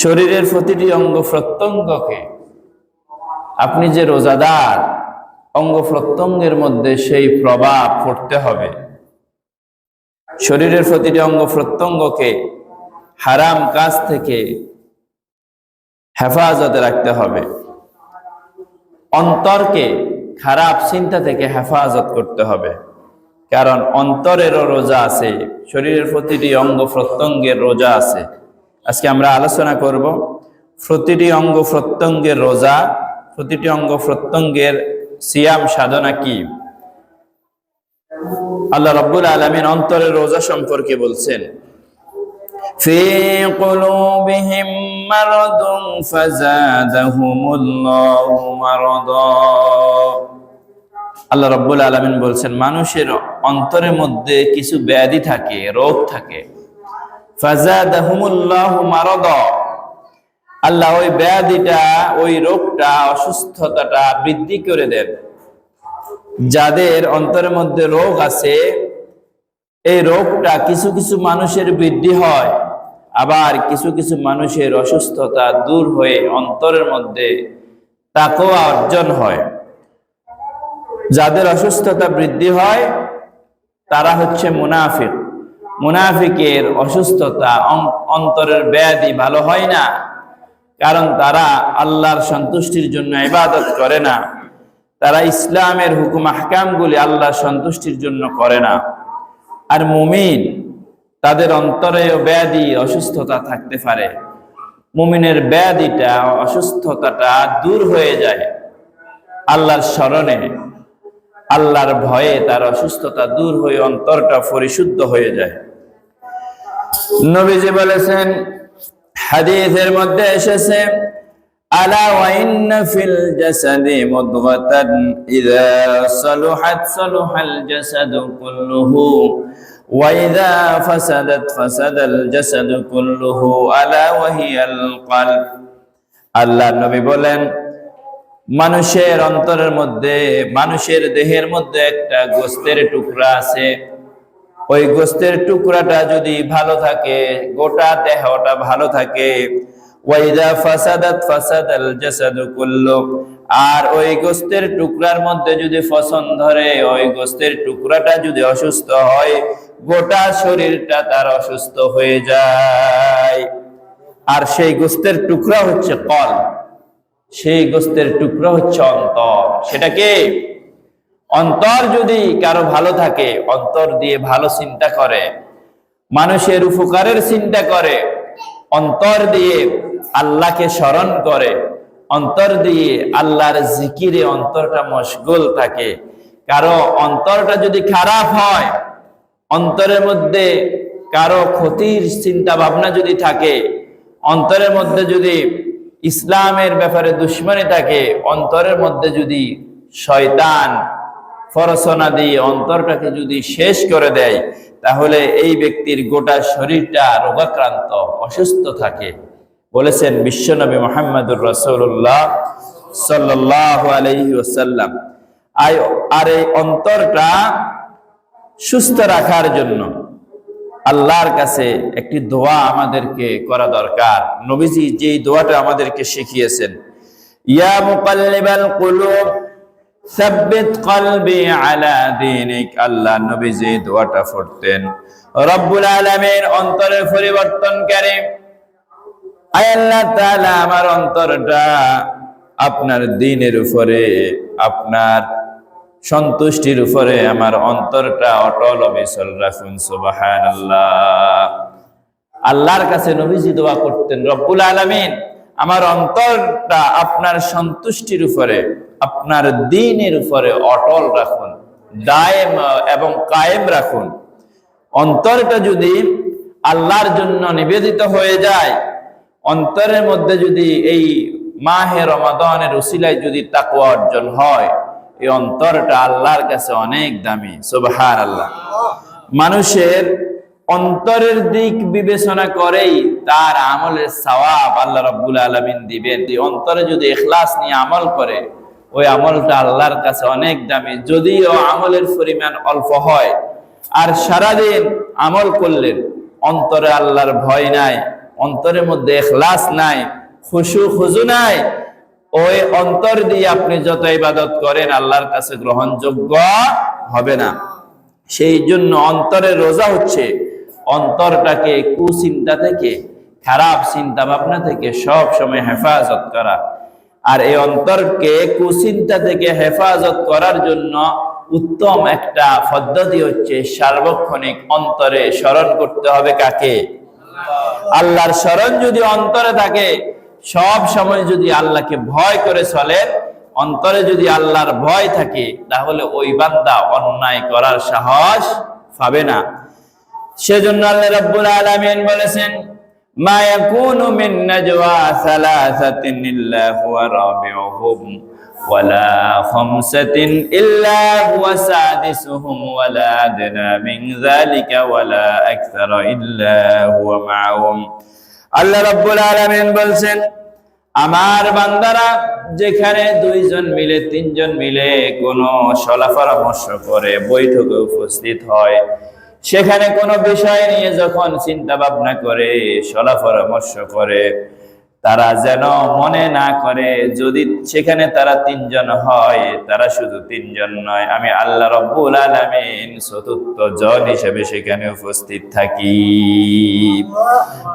শরীরের প্রতিটি অঙ্গ প্রত্যঙ্গকে আপনি যে রোজাদার, অঙ্গ প্রত্যঙ্গের মধ্যে সেই প্রভাব পড়তে হবে। শরীরের প্রতিটি অঙ্গ প্রত্যঙ্গকে হারাম কাজ থেকে হেফাজতে রাখতে হবে। অন্তরকে খারাপ চিন্তা থেকে হেফাজত করতে হবে, কারণ অন্তরেরও রোজা আছে, শরীরের প্রতিটি অঙ্গ প্রত্যঙ্গের রোজা আছে। আজকে আমরা আলোচনা করব প্রতিটি অঙ্গ প্রত্যঙ্গের রোজা, প্রতিটি অঙ্গ প্রত্যঙ্গের সিয়াম সাধনা কি। আল্লাহ রাব্বুল আলামিন অন্তরের রোজা সম্পর্কে বলছেন, ফি কুলুবিহিম মারাদুন ফাযাদাহুমুল্লাহু মারাদা। আল্লাহ রাব্বুল আলামিন বলছেন, মানুষের অন্তরের মধ্যে কিছু ব্যাধি থাকে, রোগ থাকে। ফাযাদাহুমুল্লাহু মারাদা, আল্লাহ ওই ব্যাধিটা, ওই রোগটা, অসুস্থতাটা বৃদ্ধি করে দেন। যাদের অন্তরের মধ্যে রোগ আছে, এই রোগটা কিছু কিছু মানুষের বৃদ্ধি হয়, আবার কিছু কিছু মানুষের অসুস্থতা দূর হয়ে অন্তরের মধ্যে তাকওয়া অর্জন হয়। যাদের অসুস্থতা বৃদ্ধি হয় তারা হচ্ছে মুনাফিক। মুনাফিকের অসুস্থতা, অন্তরের ব্যাধি ভালো হয় না, কারণ তারা আল্লাহর সন্তুষ্টির জন্য ইবাদত করে না, তারা ইসলামের হুকুম আহকামগুলি আল্লাহর সন্তুষ্টির জন্য করে না। আর মুমিন, তাদের অন্তরে ব্যাধি, অসুস্থতা থাকতে পারে, মুমিনের ব্যাধিটা, অসুস্থতাটা দূর হয়ে যায় আল্লাহর স্মরণে, আল্লাহর ভয়ে তার অসুস্থতা দূর হয়ে অন্তরটা পরিশুদ্ধ হয়ে যায়। নবীজি বলেছেন, হাদিসের মধ্যে এসেছে, আলা ওয়া ইন্না ফিল জাসাদি মুদগাতান ইযা সালুহাত সালুহাল জাসাদু কুল্লুহু ওয়া ইযা ফাসাদাত ফাসাদাল জাসাদু কুল্লুহু আলা ওয়া হিয়াল কলব। আল্লাহর নবী বলেন, মানুষের অন্তরের মধ্যে, মানুষের দেহের মধ্যে একটা গোশতের টুকরা আছে। ওই গোশতের টুকরাটা যদি ভালো থাকে, গোটা দেহটা ভালো থাকে। ওয়াইদা ফাসাদাত ফাসাদাল জাসাদু কুল্লু, আর ওই গোশতের টুকরার মধ্যে যদি ফসন ধরে, ওই গোশতের টুকরাটা যদি অসুস্থ হয়, গোটা শরীরটা তার অসুস্থ হয়ে যায়। আর সেই গোশতের টুকরা হচ্ছে কলব, সেই গোশতের টুকরা হচ্ছে অন্তর। সেটা কি? অন্তর যদি কারো ভালো থাকে, অন্তর দিয়ে ভালো চিন্তা করে, মানুষের উপকারের চিন্তা করে, অন্তর দিয়ে আল্লাহকে স্মরণ করে, অন্তর দিয়ে আল্লাহর জিকিরে অন্তরটা মশগুল থাকে। কারো অন্তরটা যদি খারাপ হয়, অন্তরের মধ্যে কারো ক্ষতির চিন্তা ভাবনা যদি থাকে, অন্তরের মধ্যে যদি ইসলামের ব্যাপারে দুশ্মনী থাকে, অন্তরের মধ্যে যদি শয়তান ফরসনা দিয়ে অন্তরটাকে যদি শেষ করে দেয়, তাহলে এই ব্যক্তির গোটা শরীরটা রোগাক্রান্ত, অসুস্থ থাকে। বলেছেন বিশ্বনবী মুহাম্মদুর রাসূলুল্লাহ সাল্লাল্লাহু আলাইহি ওয়াসাল্লাম। আর এই অন্তরটা সুস্থ রাখার জন্য আল্লাহর কাছে একটি দোয়া আমাদেরকে করা দরকার। নবীজি যেই দোয়াটা আমাদেরকে শিখিয়েছেন, ইয়া মুকাল্লিবাল কুলুব সাব্বিত কলবি আলা দীনিক। আল্লাহ নবী যে দোয়াটা পড়তেন, রব্বুল আলামিন অন্তরের পরিবর্তনকারী, আয় আল্লাহ তাআলা আমার অন্তরটা আপনার দ্বীনের উপরে, আপনার সন্তুষ্টির উপরে আমার অন্তরটা অটল অবিচল রাখুন। সুবহানাল্লাহ। আল্লাহর কাছে নবীজি দোয়া করতেন, রব্বুল আলামিন আমার অন্তরটা আপনার সন্তুষ্টির উপরে, আপনার দ্বীনের উপরে অটল রাখুন, দায়েম এবং কায়েম রাখুন। অন্তরটা যদি আল্লাহর জন্য নিবেদিত হয়ে যায়, অন্তরের মধ্যে যদি এই মাহে রমাদানের উসিলায় যদি তাকওয়া অর্জন হয়, এই অন্তরটা আল্লাহর কাছে অনেক দামি। সুবহানাল্লাহ। মানুষের অন্তরের দিক বিবেচনা করেই তার আমলের সওয়াব আল্লাহ রাব্বুল আলামিন দিবেন। অন্তরে যদি ইখলাস নিয়ে আমল করে, ওই আমলটা আল্লাহর কাছে অনেক দামি। যদিও আমলের পরিমাণ অল্প হয়, আর সারাদিন আমল করলেন, অন্তরে আল্লাহর ভয় নাই, অন্তরের মধ্যে ইখলাস নাই, খুশু খুজু নাই, ওই অন্তর দিয়ে আপনি যত ইবাদত করেন আল্লাহর কাছে গ্রহণযোগ্য হবে না। সেই জন্য অন্তরের রোজা হচ্ছে অন্তরটাকে কুচিন্তা থেকে, খারাপ চিন্তা ভাবনা থেকে সব সময় হেফাজত করা। আর এই অন্তরকে কুচিন্তা থেকে হেফাজত করার জন্য উত্তম একটা পদ্ধতি হচ্ছে সার্বক্ষণিক অন্তরে স্মরণ করতে হবে কাকে? আল্লাহর স্মরণ যদি অন্তরে থাকে, সব সময় যদি আল্লাহকে ভয় করে চলেন, অন্তরে যদি আল্লাহর ভয় থাকে, তাহলে ওই বান্দা অন্যায় করার সাহস পাবে না। সেজন্য আল্লাহ রাব্বুল আলামিন বলেছেন, মা ইয়াকুনু মিন নাজওয়া সালাসাতিন ইল্লা হুয়া রাবিউহুম ওয়ালা খামসাতিন ইল্লা হুয়া সাদিসুহুম ওয়ালা আদনা মিন যালিকা ওয়ালা আকসারা ইল্লা হুয়া মাআহুম। আল্লাহ রাব্বুল আলামিন বলছেন, আমার বান্দারা যেখানে দুইজন মিলে তিনজন মিলে কোনো সলা পরামর্শ করে, বৈঠকে উপস্থিত হয়, সেখানে কোনো বিষয় নিয়ে যখন চিন্তা ভাবনা করে, সলা পরামর্শ করে, তারা যেন মনে না করে যদি সেখানে তারা তিনজন হয়, তারা শুধু তিনজন নয়, আমি আল্লাহ রাব্বুল আলামিন চতুর্থ জন হিসেবে সেখানে উপস্থিত থাকি।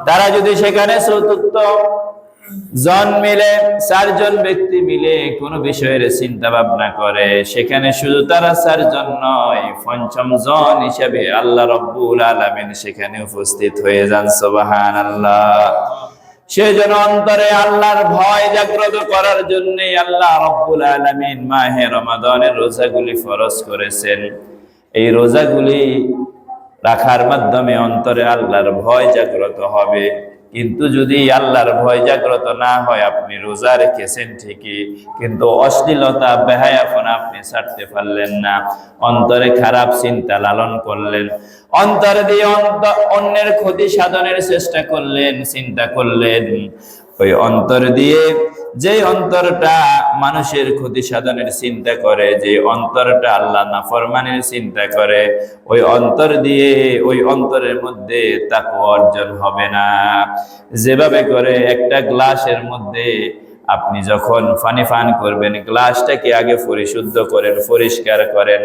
তারা যদি সেখানে চতুর্থ জন মিলে, চারজন ব্যক্তি মিলে কোনো বিষয়ের চিন্তা ভাবনা করে, সেখানে শুধু তারা চারজন নয়, পঞ্চম জন হিসেবে আল্লাহ রাব্বুল আলামিন সেখানে উপস্থিত হয়ে যান। সুবহানাল্লাহ। সেজন্য অন্তরে আল্লাহর ভয় জাগ্রত করার জন্য আল্লাহ রাব্বুল আলামিন মাহে রমাদানের রোজাগুলি ফরজ করেছেন। এই রোজাগুলি রাখার মাধ্যমে অন্তরে আল্লাহর ভয় জাগ্রত হবে। কিন্তু যদি আল্লাহর ভয় জাগ্রত না হয়, আপনি রোজা রেখেছেন ঠিকই, কিন্তু অশ্লীলতা বেহায়াপনা আপনি ছাড়তে পারলেন না, অন্তরে খারাপ চিন্তা লালন করলেন, অন্তরে দিয়ে অন্যের ক্ষতি সাধনের চেষ্টা করলেন, চিন্তা করলেন, ওই অন্তর দিয়ে, যে অন্তরটা মানুষের ক্ষতি সাধনের চিন্তা করে, যে অন্তরটা আল্লাহ নাফরমানের চিন্তা করে, ওই অন্তর দিয়ে, ওই অন্তরের মধ্যে তাকওয়া অর্জন হবে না। যেভাবে করে একটা গ্লাসের মধ্যে আপনি যখন পানি পান করবেন, গ্লাসটাকে আগে পরিশুদ্ধ করেন, পরিষ্কার করেন,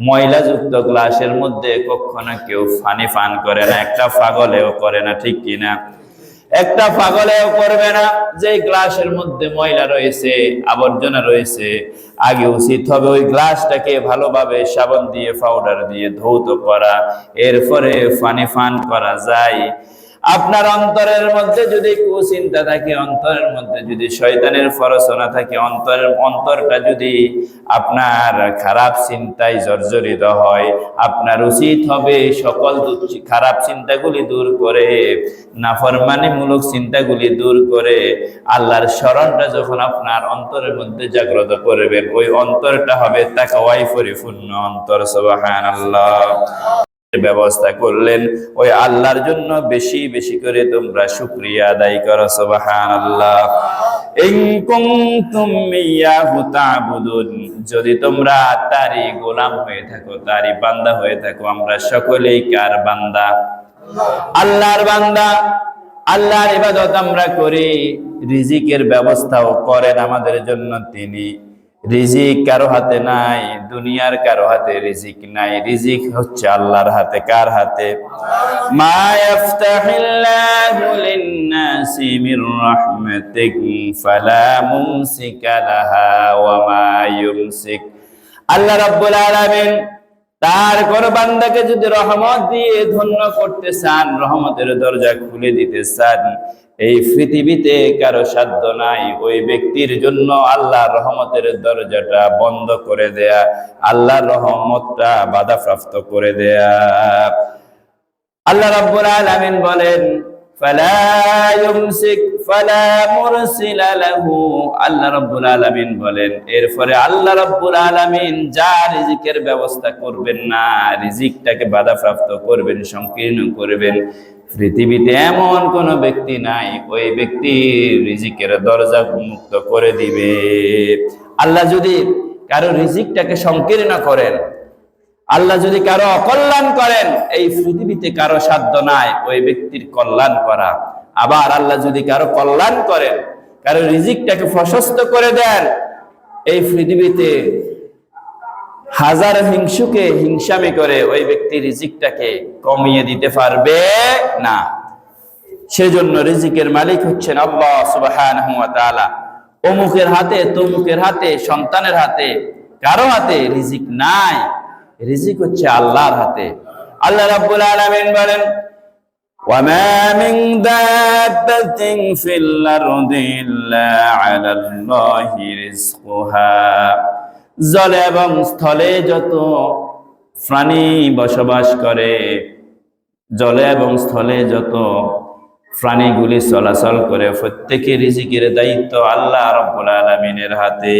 ময়লাযুক্ত গ্লাসের মধ্যে কখনো কেউ পানি পান করে না, একটা পাগলেও করে না, ঠিক কিনা? একটা পাগলেও করবে না। যে গ্লাসের মধ্যে ময়লা রয়েছে, আবর্জনা রয়েছে, আগে উচিত হবে ওই গ্লাসটাকে ভালোভাবে সাবান দিয়ে, পাউডার দিয়ে ধৌত করা, এরপরে পানি পান করা যায়। আপনার অন্তরের মধ্যে যদি কুচিন্তা থাকে, অন্তরের মধ্যে যদি শয়তানের প্ররোচনা থাকে, অন্তরটা যদি আপনার খারাপ চিন্তায় জর্জরিত হয়, আপনার উচিত হবে সকল খারাপ চিন্তাগুলি দূর করে, নাফরমানিমূলক চিন্তাগুলি দূর করে আল্লাহর স্মরণটা যখন আপনার অন্তরের মধ্যে জাগ্রত করবেন, ওই অন্তরটা হবে তাকওয়ায় পরিপূর্ণ অন্তর। সুবহানাল্লাহ। ব্যবস্থা করলেন, ওই আল্লাহর জন্য বেশি বেশি করে তোমরা শুকরিয়া আদায় করো। সুবহানাল্লাহ। ইন কুনতুম ইয়াহু তা'বুদুন, যদি তোমরা তারই গোলাম হয়ে থাকো, তারই বান্দা হয়ে থাকো। আমরা সকলেই কার বান্দা? আল্লাহর বান্দা। আল্লাহর ইবাদত আমরা করি, রিজিকের ব্যবস্থাও করেন আমাদের জন্য তিনি। রিজিক কারো হাতে নাই, দুনিয়ার কারো হাতে রিজিক নাই, রিজিক হচ্ছে আল্লাহর হাতে। কার হাতে? মা ইফতাহিল্লাহু লিন-নাসি মির রাহমাতিন ফালা মুমসিকা লাহা ওয়া মা ইউমসিক। আল্লাহ রাব্বুল আলামিন তার কোন বান্দাকে যদি রহমত দিয়ে ধন্য করতে চান, রহমতের দরজা খুলে দিতে চান, এই পৃথিবীতে কারো সাধ্য নাই ওই ব্যক্তির জন্য আল্লাহর রহমতের দরজাটা বন্ধ করে দেয়া, আল্লাহর রহমতটা বাধাপ্রাপ্ত করে দেয়া। আল্লাহ রাব্বুল আলামিন বলেন, ফালা ইউমসিক ফালা মুরসিলা লাহু। আল্লাহ রাব্বুল আলামিন বলেন, এরপরে আল্লাহ রাব্বুল আলামিন যা রিজিকের ব্যবস্থা করবেন না, রিজিকটাকে বাধাপ্রাপ্ত করবেন, সংকীর্ণ করবেন, পৃথিবীতে এমন কোন ব্যক্তি নাই ওই ব্যক্তি রিজিকের দরজা মুক্ত করে দিবে। আল্লাহ যদি কারো রিজিকটাকে সংকীর্ণ করেন, আল্লাহ যদি কারো অকল্যাণ করেন, এই পৃথিবীতে কারো সাধ্য নাই ওই ব্যক্তির কল্যাণ করা। আবার আল্লাহ যদি কারো কল্যাণ করেন, কারো রিজিকটাকে প্রশস্ত করে দেন, এই পৃথিবীতে হাজার হিংসুকে হিংসামি করে ওই ব্যক্তি রিজিকটাকে কমিয়ে দিতে পারবে না। সেজন্য রিজিকের মালিক হচ্ছেন আল্লাহ সুবহানাহু ওয়া তাআলা। অমুকের হাতে, তমুকের হাতে, সন্তানের হাতে, কারো হাতে রিজিক নাই, রিজিক হচ্ছে আল্লাহর হাতে। আল্লাহ রাব্বুল আলামিন বলেন, ওয়ামা মিন দাব্বাতিন ফিল আরদি ইল্লা আলাল্লাহি রিজকুহা। জলে এবং স্থলে যত প্রাণী বসবাস করে, জলে এবং স্থলে যত প্রাণীগুলি চলাচল করে, প্রত্যেকের রিজিকের দায়িত্ব আল্লাহ রাব্বুল আলামিনের হাতে।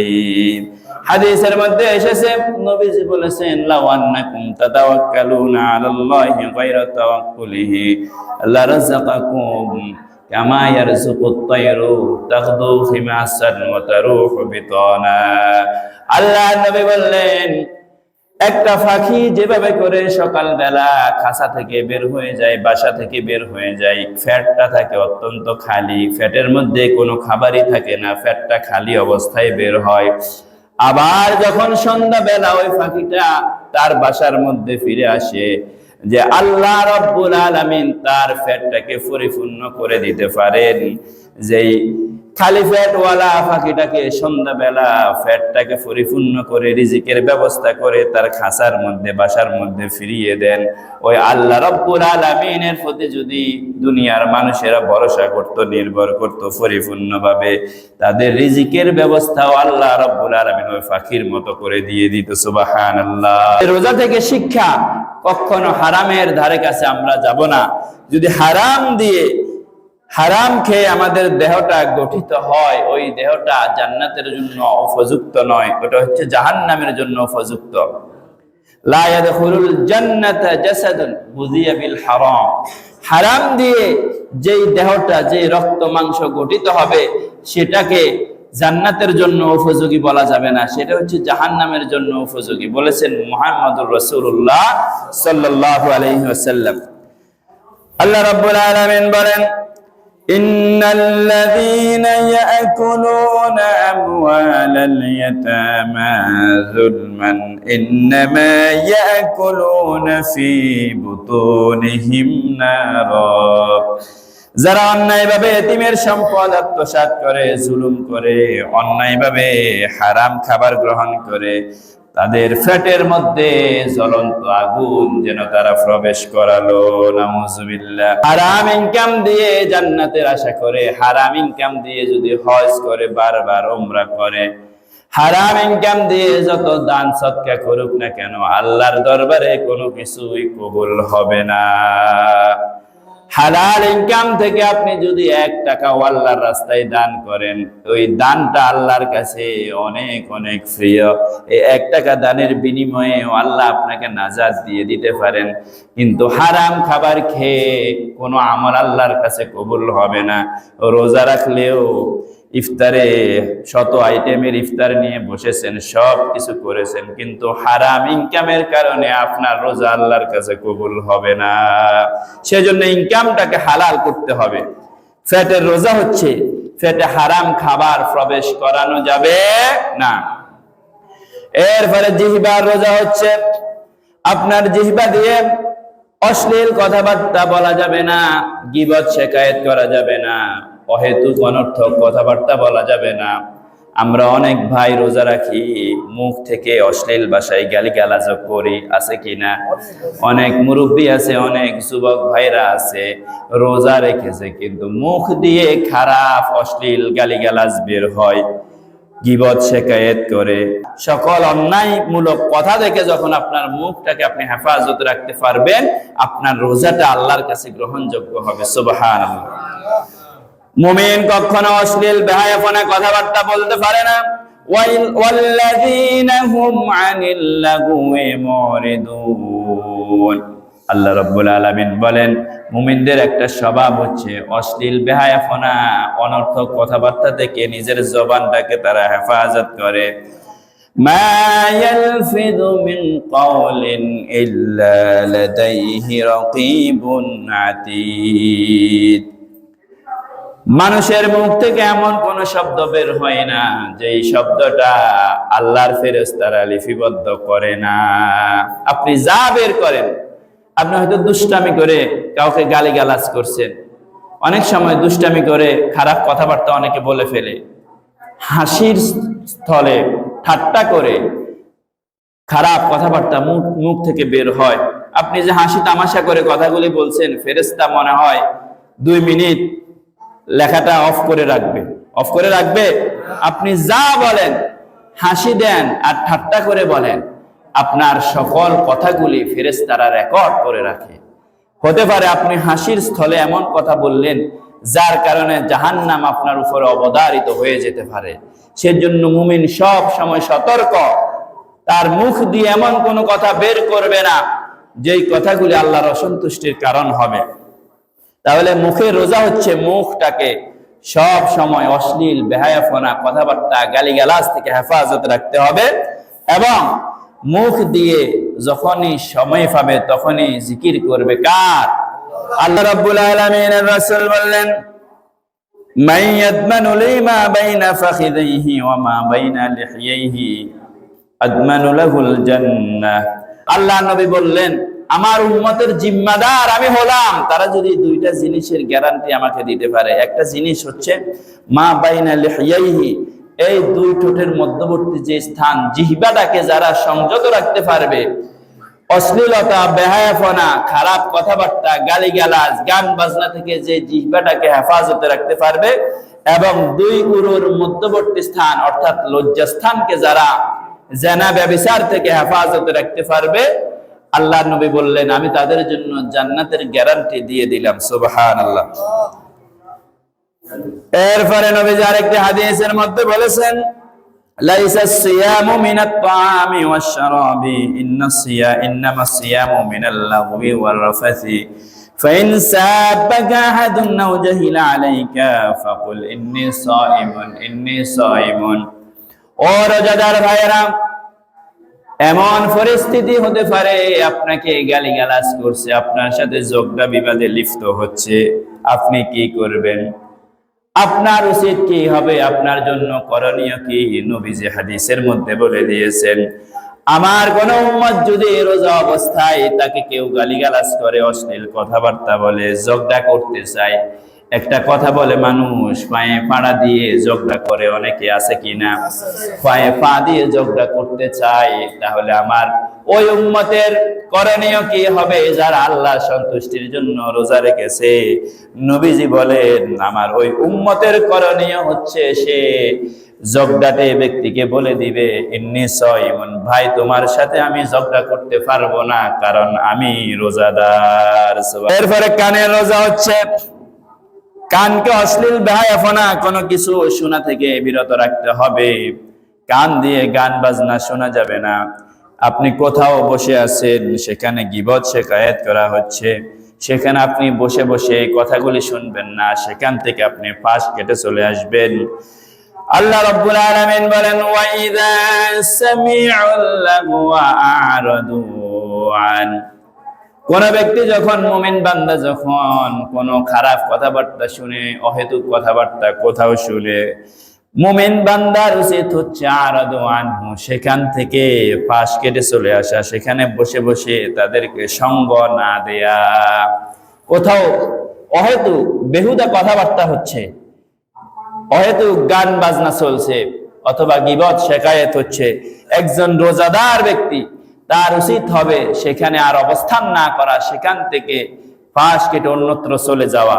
হাদিসের মধ্যে এসেছে, নবীজি বলেছেন, লাউ আন্নাকুম তাতাওয়াক্কালুনা আলাল্লাহি গায়রা তাওয়াক্কুলিহি লারাযাকাকুম কামা ইয়ারযুকুত তায়রু তাগদু খিমাসান ওয়া তারুহু বিতানা। আল্লাহ নবী বললেন, একটা পাখি যেভাবে করে সকালবেলা খাঁচা থেকে বের হয়ে যায়, বাসা থেকে বের হয়ে যায়, ফ্যাটটা থাকে অত্যন্ত খালি, ফ্যাটের মধ্যে কোনো খাবারই থাকে না, ফ্যাটটা খালি অবস্থায় বের হয়। আবার যখন সন্ধ্যাবেলা ওই পাখিটা তার বাসার মধ্যে ফিরে আসে, যে আল্লাহ রাব্বুল আলামিন তার ফ্যাটটাকে পরিপূর্ণ করে দিতে পারেন, যেই খালি ফ্যাটওয়ালা পাখিটাকে সন্ধ্যাবেলা ফ্যাটটাকে পরিপূর্ণ করে রিজিকের ব্যবস্থা করে তার খাঁচার মধ্যে, বাসার মধ্যে ফিরিয়ে দেন, ওই আল্লাহ রাব্বুল আলামিনের প্রতি যদি দুনিয়ার মানুষেরা ভরসা করত, নির্ভর করত পরিপূর্ণভাবে, তাদের রিজিকের ব্যবস্থাও আল্লাহ রাব্বুল আলামিন ওই পাখির মতো করে দিয়ে দিত। সুবহানাল্লাহ। রোজা থেকে শিক্ষা, কখনো হারামের ধারে কাছে আমরা যাব না। যদি হারাম দিয়ে, হারাম খেয়ে আমাদের দেহটা গঠিত হয়, ওই দেহটা জান্নাতের জন্য উপযুক্ত নয়, ওটা হচ্ছে জাহান্নামের জন্য উপযুক্ত। লা ইয়াদখুলুল জান্নাতা জাসাদুন বুযিয়া বিল হারাম। হারাম দিয়ে যেই দেহটা, যে রক্ত মাংস গঠিত হবে, সেটাকে জান্নাতের জন্য উপযোগী বলা যাবে না, সেটা হচ্ছে জাহান্নামের জন্য উপযোগী, বলেছেন মুহাম্মদুর রাসূলুল্লাহ সাল্লাল্লাহু আলাইহি ওয়াসাল্লাম। আল্লাহ রাব্বুল আলামিন বলেন, ইন্নাল্লাযীনা ইয়াকুলুনা আমওয়ালাল ইয়াতামা যুলমান ইন্নামা ইয়াকুলুনা ফী বুতুনিহিম নারা। যারা অন্যায়ভাবে এতিমের সম্পদ আত্মসাৎ করে, জুলুম করে, অন্যায়ভাবে হারাম খাবার গ্রহণ করে, তাদের পেটের মধ্যে জ্বলন্ত আগুন যেন তারা প্রবেশ করালো। নাউযুবিল্লাহ। হারাম ইনকাম দিয়ে জান্নাতের আশা করে, হারাম ইনকাম দিয়ে যদি হজ করে, বারবার উমরা করে, হারাম ইনকাম দিয়ে যত দান সদকা করুক না কেন, আল্লাহর দরবারে কোনো কিছুই কবুল হবে না। হালাল ইনকাম থেকে আপনি যদি 1 টাকাও আল্লাহর রাস্তায় দান করেন, ওই দানটা আল্লাহর কাছে অনেক অনেক প্রিয়। এই 1 টাকা দানের বিনিময়ে আল্লাহ আপনাকে নাজাত দিয়ে দিতে পারেন। কিন্তু হারাম খাবার খেয়ে কোনো আমল আল্লাহর কাছে কবুল হবে না। রোজা রাখলেও ইফতারে শত আইটেমের ইফতার নিয়ে বসেছেন, সব কিছু করেছেন, কিন্তু হারাম ইনকামের কারণে আপনার রোজা আল্লাহর কাছে কবুল হবে না। সেজন্য ইনকামটাকে হালাল করতে হবে। ফ্যাটের রোজা হচ্ছে ফ্যাটে হারাম খাবার প্রবেশ করানো যাবে না। এরপরে জিহ্বার রোজা হচ্ছে, আপনার জিহ্বা দিয়ে অশ্লীল কথাবার্তা বলা যাবে না, গীবত শিকায়েত করা যাবে না, অহেতুক অনর্থক কথাবার্তা বলা যাবে না। আমরা অনেক ভাই রোজা রাখি, মুখ থেকে অশ্লীল ভাষায় গালিগালাজ করি, আছে কিনা? অনেক মুরব্বী আছে, অনেক যুবক ভাইরা আছে, রোজা রেখেছে কিন্তু মুখ দিয়ে খারাপ অশ্লীল গালিগালাজ বের হয়, গীবত শিকায়েত করে। সকল অন্যায়মূলক কথা থেকে যখন আপনার মুখটাকে আপনি হেফাজত রাখতে পারবেন, আপনার রোজাটা আল্লাহর কাছে গ্রহণযোগ্য হবে। সুবহানাল্লাহ। মুমিন কখনো অশ্লীল বেহায়াপনা কথাবার্তা বলতে পারে না। ওয়াল্লাযীনা হুম আনিল লাগwi মুরিদুন। আল্লাহ রাব্বুল আলামিন বলেন, মুমিনদের একটা স্বভাব হচ্ছে অশ্লীল বেহায়াপনা, অনর্থক কথাবার্তা থেকে নিজের জবানটাকে তারা হেফাজত করে। মা ইয়ালফিযু মিন কাওলিন ইল্লা লাদাইহি রাকীবুন আতীদ। মানুষের মুখ থেকে এমন কোন শব্দ বের হয় না যেই শব্দটা আল্লাহর ফেরেশতারা লিপিবদ্ধ করে না। আপনি যা বের করেন, আপনি হয়তো দুষ্টামি করে কাউকে গালিগালাজ করছেন, অনেক সময় দুষ্টামি করে খারাপ কথাবার্তা অনেকে বলে ফেলে, হাসির স্থলে ঠাট্টা করে খারাপ কথাবার্তা মুখ থেকে বের হয়। আপনি যে হাসি তামাশা করে কথাগুলি বলছেন, ফেরেশতা মনে হয় 2 মিনিট লেখাটা অফ করে রাখবে। আপনি যা বলেন, হাসি দেন আর ঠাট্টা করে বলেন, আপনার সকল কথাগুলি ফেরেশতারা রেকর্ড করে রাখে। হতে পারে আপনি হাসির স্থলে এমন কথা বললেন যার কারণে জাহান্নাম আপনার উপরে অবধারিত হয়ে যেতে পারে। সেজন্য মুমিন সব সময় সতর্ক, তার মুখ দিয়ে এমন কোনো কথা বের করবে না যেই কথাগুলি আল্লাহর অসন্তুষ্টির কারণ হবে। তাহলে মুখে রোজা হচ্ছে মুখটাকে সব সময় অশ্লীল বেহায়াফনা কথাবার্তা গালিগালাজ থেকে হেফাজত রাখতে হবে, এবং মুখ দিয়ে যখনই সময় পাবে তখনই জিকির করবে কার? আল্লাহ রাব্বুল আলামিনের রাসূল বললেন, মান ইয়াদমানু লিমা বাইনা ফাখিযাইহি ওয়া মা বাইনা লিহিয়াইহি আদমানু লাহুল জান্নাহ। আল্লাহ নবী বললেন, আমার উম্মতের জিম্মাদার আমি হলাম, তারা যদি 2টা জিনিসের গ্যারান্টি আমাকে দিতে পারে। একটা জিনিস হচ্ছে মা বাইনা লিহিয়াইহি, এই 2 ঠোঁটের মধ্যবর্তী যে স্থান, জিহ্বাটাকে যারা সংযত রাখতে পারবে, অশ্লীলতা, বেহায়াপনা, খারাপ কথাবার্তা, গালিগালাজ, গান বাজনা থেকে যে জিহ্বাটাকে হেফাজতে রাখতে পারবে, এবং 2 উরুর মধ্যবর্তী স্থান অর্থাৎ লজ্জাস্থানকে যারা জেনা ব্যভিচার থেকে হেফাজতে রাখতে পারবে, আল্লাহ নবী বললেন আমি তাদের জন্য জান্নাতের গ্যারান্টি দিয়ে দিলাম। সুবহানাল্লাহ। এরপরে নবী আরেকটি হাদিসের মধ্যে বলেছেন, লাইসা সিয়ামু মিনাত তাআমি ওয়াশ শারাবি ইন্নামাস সিয়ামু মিনাল লাগwi ওয়ার রাফাসি ফাইন সাবাকা আহাদুন আও জাহিলা আলাইকা ফাকুল ইন্নী সাইমুন। ও রোজাদার ভাইরা, এমন পরিস্থিতি হতে পারে আপনাকে গালিগালাজ করছে, আপনার সাথে ঝগড়া বিবাদে লিপ্ত হচ্ছে, আপনি কি করবেন? আপনার উচিত কি হবে? আপনার জন্য করণীয় কি? নবীজি হাদিসের মধ্যে বলে দিয়েছেন, আমার কোন উম্মত যদি রোজা অবস্থায় তাকে কেউ গালিগালাজ করে, অশ্লীল কথাবার্তা বলে, ঝগড়া করতে চায়, একটা কথা বলে মানুষ পায়ে পাড়া দিয়ে ঝগড়া করে, অনেকে আছে কিনা? পায়ে পা দিয়ে ঝগড়া করতে চায়, তাহলে আমার ওই উম্মতের করণীয় কি হবে যারা আল্লাহ সন্তুষ্টির জন্য রোজা রেখেছে? নবীজি বলেন, আমার ওই উম্মতের করণীয় হচ্ছে সে ঝগড়াতে ব্যক্তিকে বলে দিবে, ইন্নী সাইমুন, ভাই তোমার সাথে আমি ঝগড়া করতে পারবো না, কারণ আমি রোজাদার। এরপরে কানের রোজা হচ্ছে, কানকে অশ্লীল বেহায়াপনা কোনো কিছু শোনা থেকে বিরত রাখতে হবে। কান দিয়ে গান বাজনা শোনা যাবে না। আপনি কোথাও বসে আছেন, সেখানে গীবত শিকায়াত করা হচ্ছে, সেখানে আপনি বসে বসে এই কথাগুলি শুনবেন না, সেখান থেকে আপনি পাশ কেটে চলে আসবেন। আল্লাহ রাব্বুল আলামিন বলেন, ওয়া ইযা সামিউল লাগওয়া আ'রাদু আন। কোন ব্যক্তি যখন, মুমিন বান্দা যখন কোন খারাপ কথাবার্তা শুনে, অহেতুক কথাবার্তা কোথাও শুনে, মুমিন বান্দার উচিত হচ্ছে আ'রাদু আনহু, সেখান থেকে পাশ কেটে চলে আসা, সেখানে বসে বসে তাদেরকে সঙ্গ না দেয়া। কোথাও অহেতুক বেহুদা কথাবার্তা হচ্ছে, অহেতুক গান বাজনা চলছে, অথবা গীবত শিকায়াত হচ্ছে, একজন রোজাদার ব্যক্তি তার উচিত হবে সেখানে আর অবস্থান না করা, সেখান থেকে পাশ কেটে অন্যত্র চলে যাওয়া।